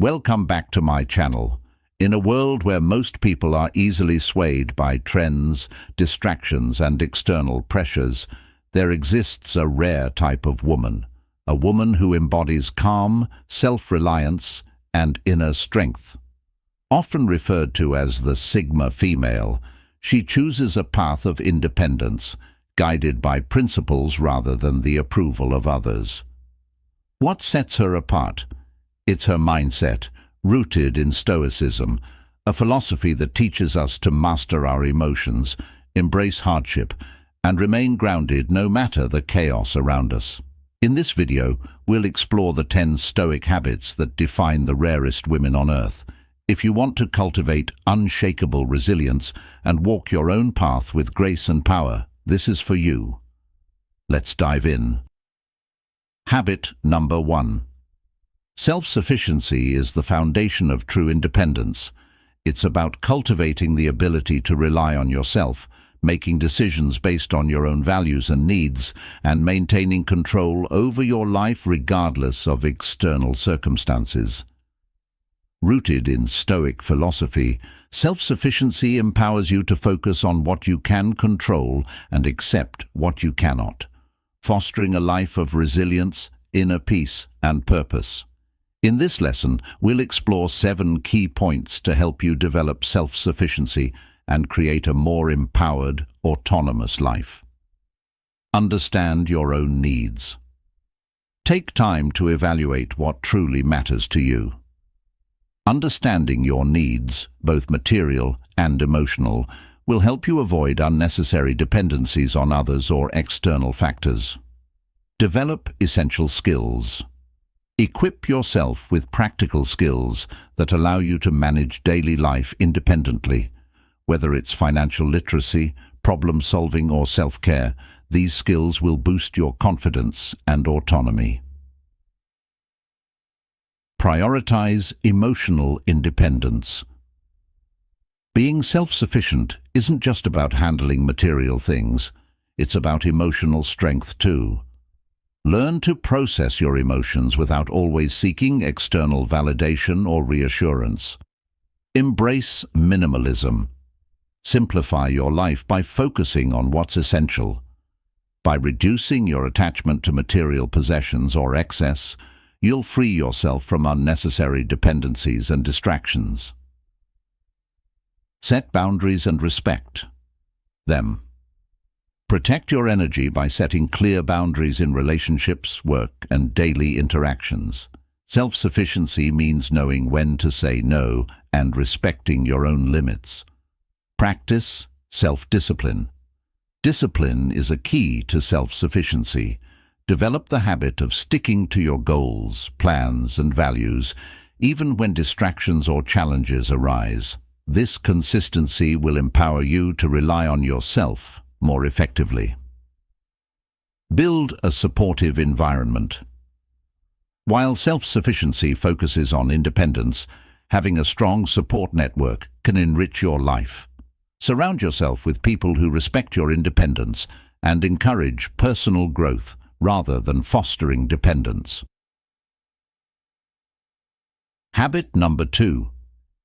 Welcome back to my channel. In a world where most people are easily swayed by trends, distractions, and external pressures, there exists a rare type of woman, a woman who embodies calm, self-reliance, and inner strength. Often referred to as the Sigma female, she chooses a path of independence, guided by principles rather than the approval of others. What sets her apart? It's her mindset, rooted in Stoicism, a philosophy that teaches us to master our emotions, embrace hardship, and remain grounded no matter the chaos around us. In this video, we'll explore the 10 Stoic habits that define the rarest women on earth. If you want to cultivate unshakable resilience and walk your own path with grace and power, this is for you. Let's dive in. Habit number 1. Self-sufficiency is the foundation of true independence. It's about cultivating the ability to rely on yourself, making decisions based on your own values and needs, and maintaining control over your life regardless of external circumstances. Rooted in Stoic philosophy, self-sufficiency empowers you to focus on what you can control and accept what you cannot, fostering a life of resilience, inner peace, and purpose. In this lesson, we'll explore 7 key points to help you develop self-sufficiency and create a more empowered, autonomous life. Understand your own needs. Take time to evaluate what truly matters to you. Understanding your needs, both material and emotional, will help you avoid unnecessary dependencies on others or external factors. Develop essential skills. Equip yourself with practical skills that allow you to manage daily life independently. Whether it's financial literacy, problem-solving, or self-care, these skills will boost your confidence and autonomy. Prioritize emotional independence. Being self-sufficient isn't just about handling material things, it's about emotional strength too. Learn to process your emotions without always seeking external validation or reassurance. Embrace minimalism. Simplify your life by focusing on what's essential. By reducing your attachment to material possessions or excess, you'll free yourself from unnecessary dependencies and distractions. Set boundaries and respect them. Protect your energy by setting clear boundaries in relationships, work, and daily interactions. Self-sufficiency means knowing when to say no and respecting your own limits. Practice self-discipline. Discipline is a key to self-sufficiency. Develop the habit of sticking to your goals, plans, and values, even when distractions or challenges arise. This consistency will empower you to rely on yourself more effectively. Build a supportive environment. While self-sufficiency focuses on independence, having a strong support network can enrich your life. Surround yourself with people who respect your independence and encourage personal growth rather than fostering dependence. Habit number 2.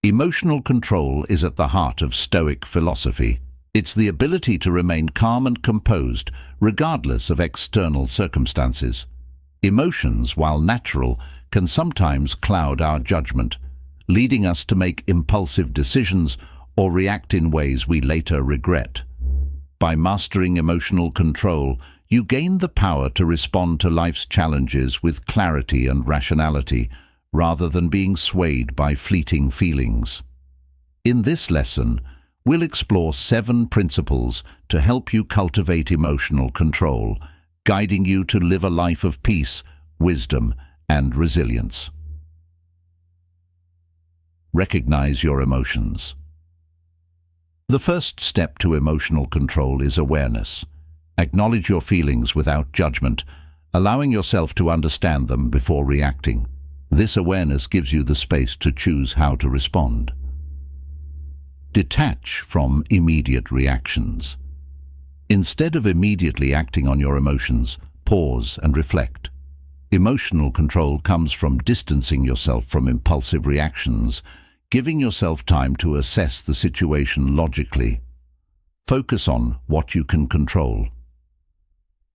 Emotional control is at the heart of Stoic philosophy. It's the ability to remain calm and composed, regardless of external circumstances. Emotions, while natural, can sometimes cloud our judgment, leading us to make impulsive decisions or react in ways we later regret. By mastering emotional control, you gain the power to respond to life's challenges with clarity and rationality, rather than being swayed by fleeting feelings. In this lesson, we'll explore 7 principles to help you cultivate emotional control, guiding you to live a life of peace, wisdom, and resilience. Recognize your emotions. The first step to emotional control is awareness. Acknowledge your feelings without judgment, allowing yourself to understand them before reacting. This awareness gives you the space to choose how to respond. Detach from immediate reactions. Instead of immediately acting on your emotions, pause and reflect. Emotional control comes from distancing yourself from impulsive reactions, giving yourself time to assess the situation logically. Focus on what you can control.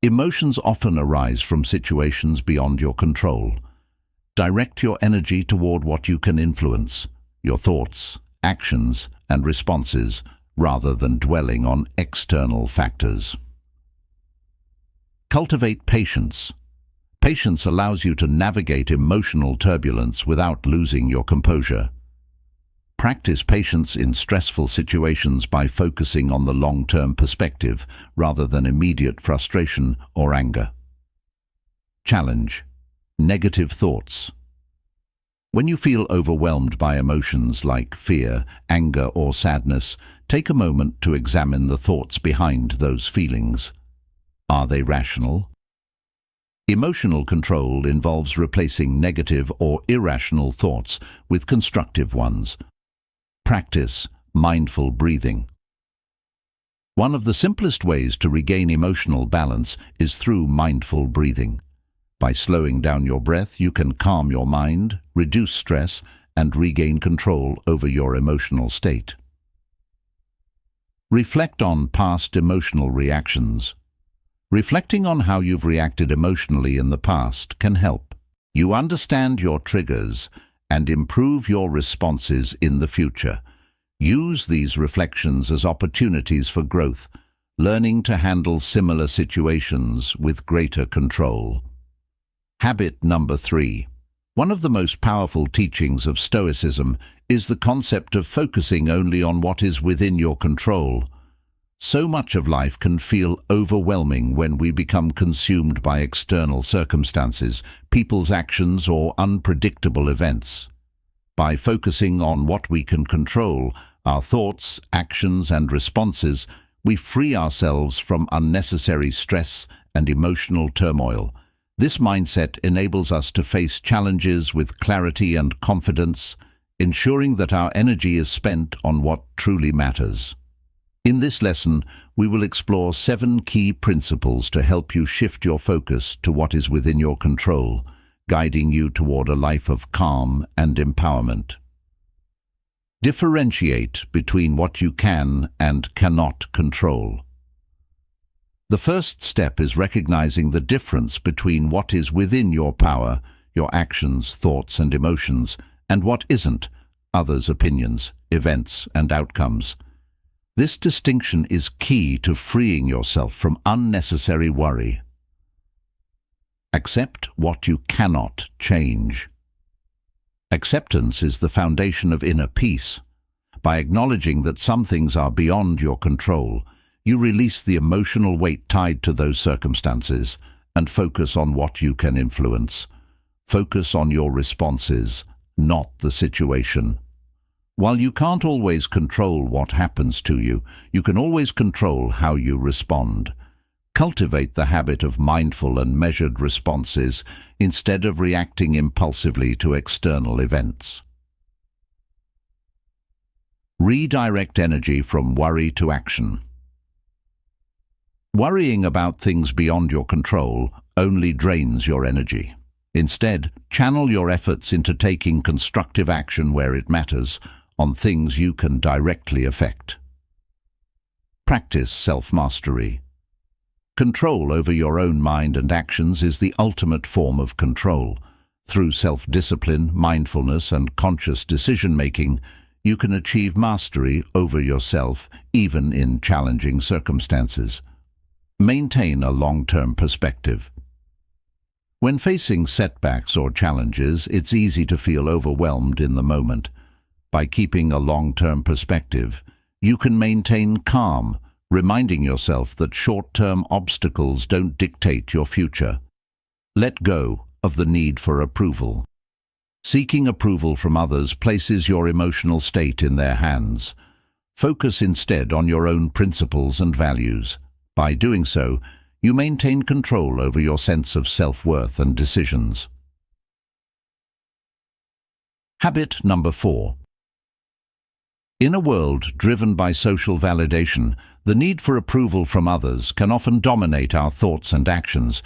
Emotions often arise from situations beyond your control. Direct your energy toward what you can influence, your thoughts, actions, and responses, rather than dwelling on external factors. Cultivate patience. Patience allows you to navigate emotional turbulence without losing your composure. Practice patience in stressful situations by focusing on the long-term perspective rather than immediate frustration or anger. Challenge. Negative thoughts. When you feel overwhelmed by emotions like fear, anger, or sadness, take a moment to examine the thoughts behind those feelings. Are they rational? Emotional control involves replacing negative or irrational thoughts with constructive ones. Practice mindful breathing. One of the simplest ways to regain emotional balance is through mindful breathing. By slowing down your breath, you can calm your mind, reduce stress, and regain control over your emotional state. Reflect on past emotional reactions. Reflecting on how you've reacted emotionally in the past can help you understand your triggers and improve your responses in the future. Use these reflections as opportunities for growth, learning to handle similar situations with greater control. Habit number 3. One of the most powerful teachings of Stoicism is the concept of focusing only on what is within your control. So much of life can feel overwhelming when we become consumed by external circumstances, people's actions, or unpredictable events. By focusing on what we can control, our thoughts, actions, and responses, we free ourselves from unnecessary stress and emotional turmoil. This mindset enables us to face challenges with clarity and confidence, ensuring that our energy is spent on what truly matters. In this lesson, we will explore 7 key principles to help you shift your focus to what is within your control, guiding you toward a life of calm and empowerment. Differentiate between what you can and cannot control. The first step is recognizing the difference between what is within your power, your actions, thoughts, and emotions, and what isn't, others' opinions, events, and outcomes. This distinction is key to freeing yourself from unnecessary worry. Accept what you cannot change. Acceptance is the foundation of inner peace. By acknowledging that some things are beyond your control, you release the emotional weight tied to those circumstances and focus on what you can influence. Focus on your responses, not the situation. While you can't always control what happens to you, you can always control how you respond. Cultivate the habit of mindful and measured responses instead of reacting impulsively to external events. Redirect energy from worry to action. Worrying about things beyond your control only drains your energy. Instead, channel your efforts into taking constructive action where it matters, on things you can directly affect. Practice self-mastery. Control over your own mind and actions is the ultimate form of control. Through self-discipline, mindfulness, and conscious decision-making, you can achieve mastery over yourself, even in challenging circumstances. Maintain a long-term perspective. When facing setbacks or challenges, it's easy to feel overwhelmed in the moment. By keeping a long-term perspective, you can maintain calm, reminding yourself that short-term obstacles don't dictate your future. Let go of the need for approval. Seeking approval from others places your emotional state in their hands. Focus instead on your own principles and values. By doing so, you maintain control over your sense of self-worth and decisions. Habit number 4. In a world driven by social validation, the need for approval from others can often dominate our thoughts and actions.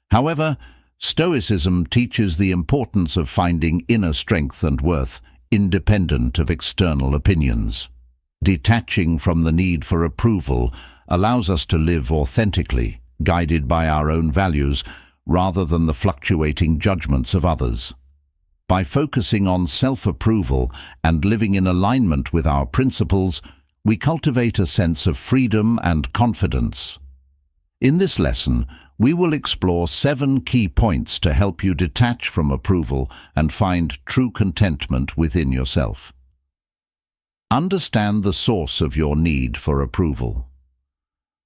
However, Stoicism teaches the importance of finding inner strength and worth, independent of external opinions. Detaching from the need for approval allows us to live authentically, guided by our own values, rather than the fluctuating judgments of others. By focusing on self-approval and living in alignment with our principles, we cultivate a sense of freedom and confidence. In this lesson, we will explore 7 key points to help you detach from approval and find true contentment within yourself. Understand the source of your need for approval.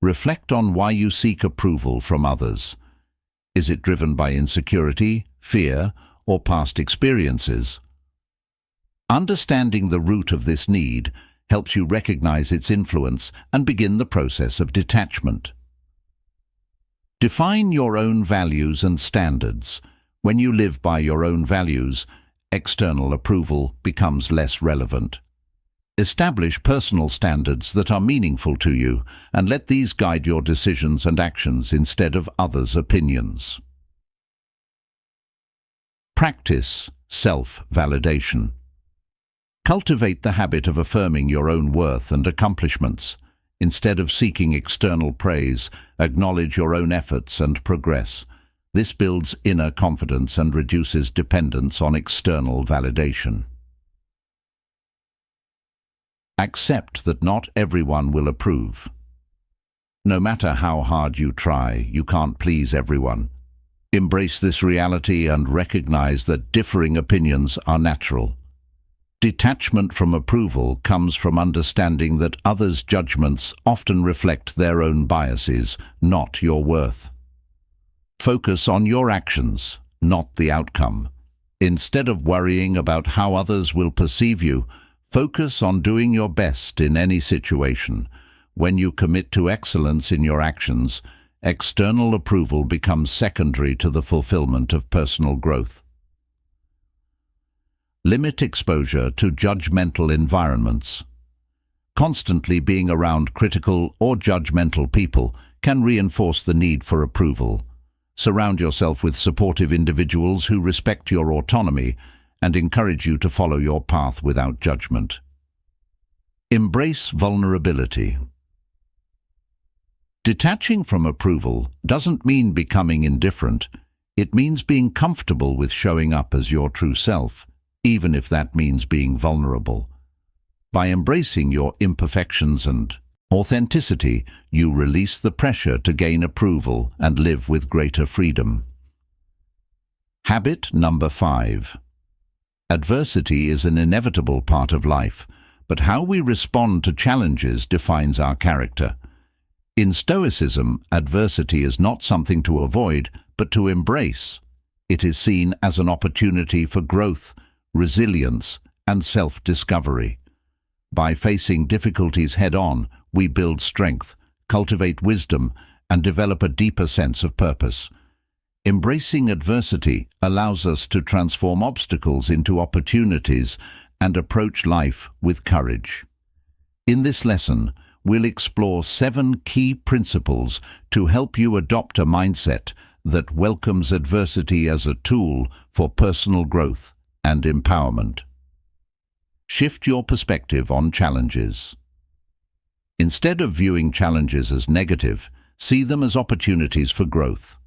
Reflect on why you seek approval from others. Is it driven by insecurity, fear, or past experiences? Understanding the root of this need helps you recognize its influence and begin the process of detachment. Define your own values and standards. When you live by your own values, external approval becomes less relevant. Establish personal standards that are meaningful to you and let these guide your decisions and actions instead of others' opinions. Practice self-validation. Cultivate the habit of affirming your own worth and accomplishments. Instead of seeking external praise, acknowledge your own efforts and progress. This builds inner confidence and reduces dependence on external validation. Accept that not everyone will approve. No matter how hard you try, you can't please everyone. Embrace this reality and recognize that differing opinions are natural. Detachment from approval comes from understanding that others' judgments often reflect their own biases, not your worth. Focus on your actions, not the outcome. Instead of worrying about how others will perceive you, focus on doing your best in any situation. When you commit to excellence in your actions, external approval becomes secondary to the fulfillment of personal growth. Limit exposure to judgmental environments. Constantly being around critical or judgmental people can reinforce the need for approval. Surround yourself with supportive individuals who respect your autonomy and encourage you to follow your path without judgment. Embrace vulnerability. Detaching from approval doesn't mean becoming indifferent. It means being comfortable with showing up as your true self, even if that means being vulnerable. By embracing your imperfections and authenticity, you release the pressure to gain approval and live with greater freedom. Habit number 5. Adversity is an inevitable part of life, but how we respond to challenges defines our character. In Stoicism, adversity is not something to avoid, but to embrace. It is seen as an opportunity for growth, resilience, and self-discovery. By facing difficulties head-on, we build strength, cultivate wisdom, and develop a deeper sense of purpose. Embracing adversity allows us to transform obstacles into opportunities and approach life with courage. In this lesson, we'll explore 7 key principles to help you adopt a mindset that welcomes adversity as a tool for personal growth and empowerment. Shift your perspective on challenges. Instead of viewing challenges as negative, see them as opportunities for growth.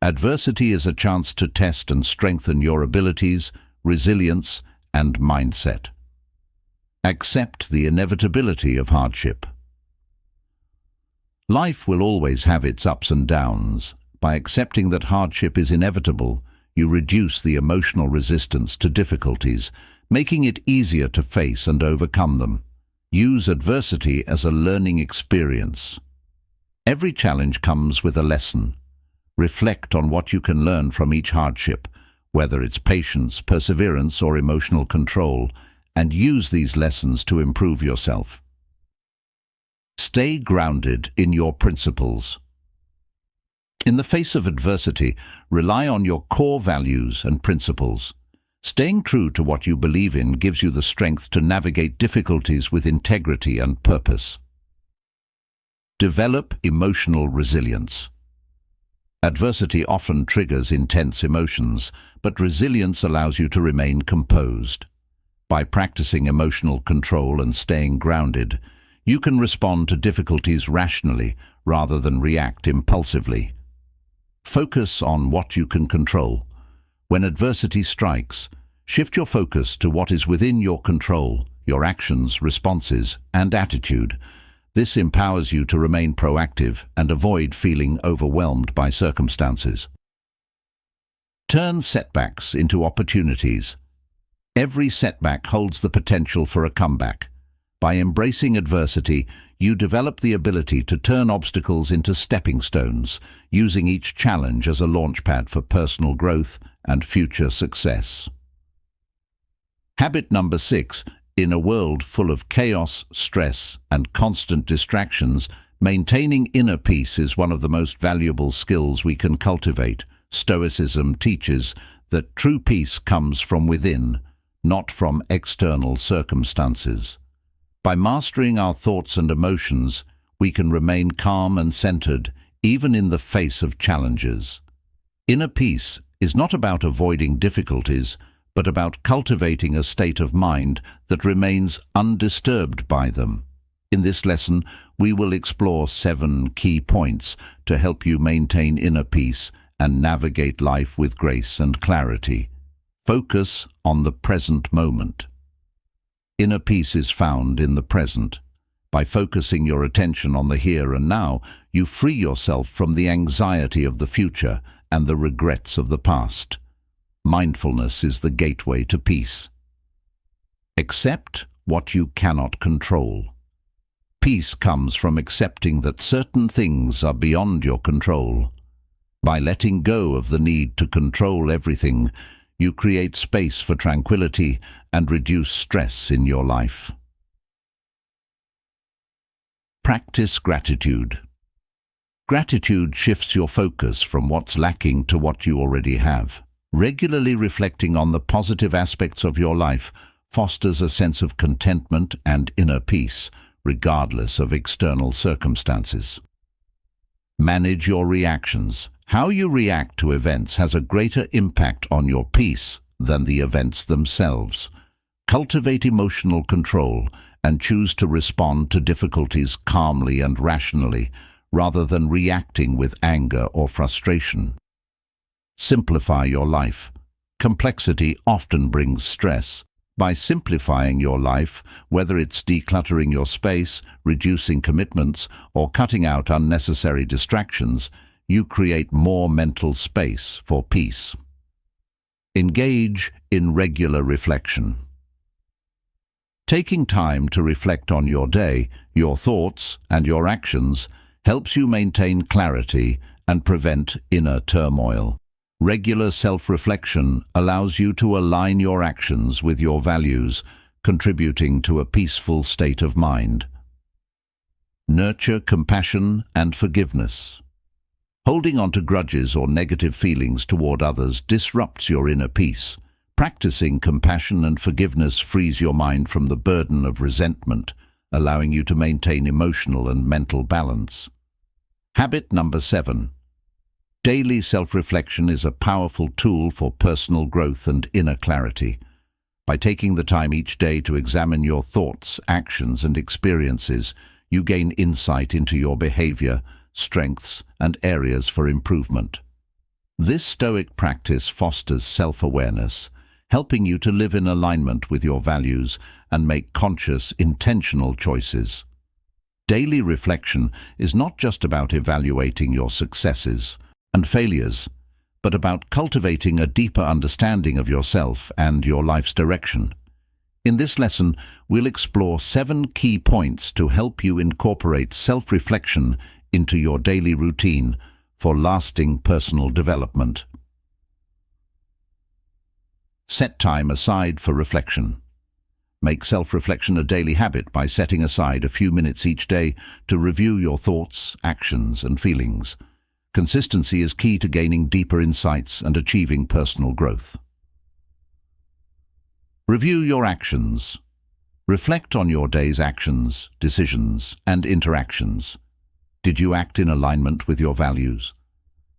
Adversity is a chance to test and strengthen your abilities, resilience, and mindset. Accept the inevitability of hardship. Life will always have its ups and downs. By accepting that hardship is inevitable, you reduce the emotional resistance to difficulties, making it easier to face and overcome them. Use adversity as a learning experience. Every challenge comes with a lesson. Reflect on what you can learn from each hardship, whether it's patience, perseverance, or emotional control, and use these lessons to improve yourself. Stay grounded in your principles. In the face of adversity, rely on your core values and principles. Staying true to what you believe in gives you the strength to navigate difficulties with integrity and purpose. Develop emotional resilience. Adversity often triggers intense emotions, but resilience allows you to remain composed. By practicing emotional control and staying grounded, you can respond to difficulties rationally rather than react impulsively. Focus on what you can control. When adversity strikes, shift your focus to what is within your control, your actions, responses, and attitude. This empowers you to remain proactive and avoid feeling overwhelmed by circumstances. Turn setbacks into opportunities. Every setback holds the potential for a comeback. By embracing adversity, you develop the ability to turn obstacles into stepping stones, using each challenge as a launchpad for personal growth and future success. Habit number 6. In a world full of chaos, stress, and constant distractions, maintaining inner peace is one of the most valuable skills we can cultivate. Stoicism teaches that true peace comes from within, not from external circumstances. By mastering our thoughts and emotions, we can remain calm and centered, even in the face of challenges. Inner peace is not about avoiding difficulties, but about cultivating a state of mind that remains undisturbed by them. In this lesson, we will explore 7 key points to help you maintain inner peace and navigate life with grace and clarity. Focus on the present moment. Inner peace is found in the present. By focusing your attention on the here and now, you free yourself from the anxiety of the future and the regrets of the past. Mindfulness is the gateway to peace. Accept what you cannot control. Peace comes from accepting that certain things are beyond your control. By letting go of the need to control everything, you create space for tranquility and reduce stress in your life. Practice gratitude. Gratitude shifts your focus from what's lacking to what you already have. Regularly reflecting on the positive aspects of your life fosters a sense of contentment and inner peace, regardless of external circumstances. Manage your reactions. How you react to events has a greater impact on your peace than the events themselves. Cultivate emotional control and choose to respond to difficulties calmly and rationally, rather than reacting with anger or frustration. Simplify your life. Complexity often brings stress. By simplifying your life, whether it's decluttering your space, reducing commitments, or cutting out unnecessary distractions, you create more mental space for peace. Engage in regular reflection. Taking time to reflect on your day, your thoughts, and your actions helps you maintain clarity and prevent inner turmoil. Regular self-reflection allows you to align your actions with your values, contributing to a peaceful state of mind. Nurture compassion and forgiveness. Holding on to grudges or negative feelings toward others disrupts your inner peace. Practicing compassion and forgiveness frees your mind from the burden of resentment, allowing you to maintain emotional and mental balance. Habit number 7. Daily self-reflection is a powerful tool for personal growth and inner clarity. By taking the time each day to examine your thoughts, actions, and experiences, you gain insight into your behavior, strengths, and areas for improvement. This Stoic practice fosters self-awareness, helping you to live in alignment with your values and make conscious, intentional choices. Daily reflection is not just about evaluating your successes and failures, but about cultivating a deeper understanding of yourself and your life's direction. In this lesson, we'll explore 7 key points to help you incorporate self-reflection into your daily routine for lasting personal development. Set time aside for reflection. Make self-reflection a daily habit by setting aside a few minutes each day to review your thoughts, actions, and feelings. Consistency is key to gaining deeper insights and achieving personal growth. Review your actions. Reflect on your day's actions, decisions, and interactions. Did you act in alignment with your values?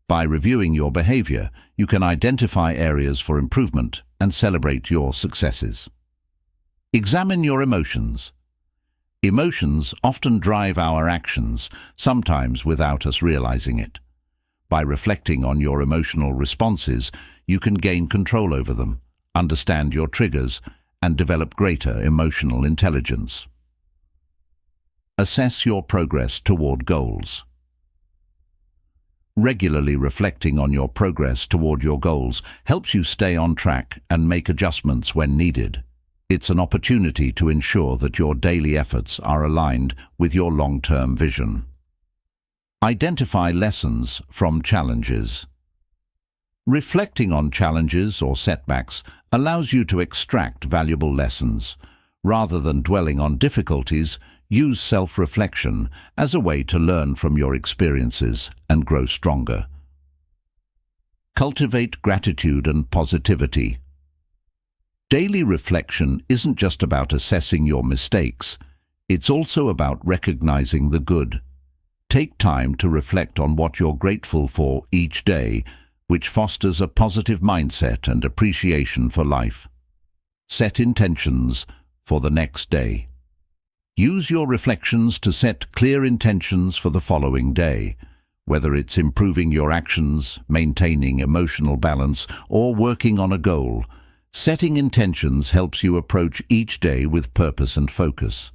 By reviewing your behavior, you can identify areas for improvement and celebrate your successes. Examine your emotions. Emotions often drive our actions, sometimes without us realizing it. By reflecting on your emotional responses, you can gain control over them, understand your triggers, and develop greater emotional intelligence. Assess your progress toward goals. Regularly reflecting on your progress toward your goals helps you stay on track and make adjustments when needed. It's an opportunity to ensure that your daily efforts are aligned with your long-term vision. Identify lessons from challenges. Reflecting on challenges or setbacks allows you to extract valuable lessons. Rather than dwelling on difficulties, use self-reflection as a way to learn from your experiences and grow stronger. Cultivate gratitude and positivity. Daily reflection isn't just about assessing your mistakes, it's also about recognizing the good. Take time to reflect on what you're grateful for each day, which fosters a positive mindset and appreciation for life. Set intentions for the next day. Use your reflections to set clear intentions for the following day, whether it's improving your actions, maintaining emotional balance, or working on a goal. Setting intentions helps you approach each day with purpose and focus.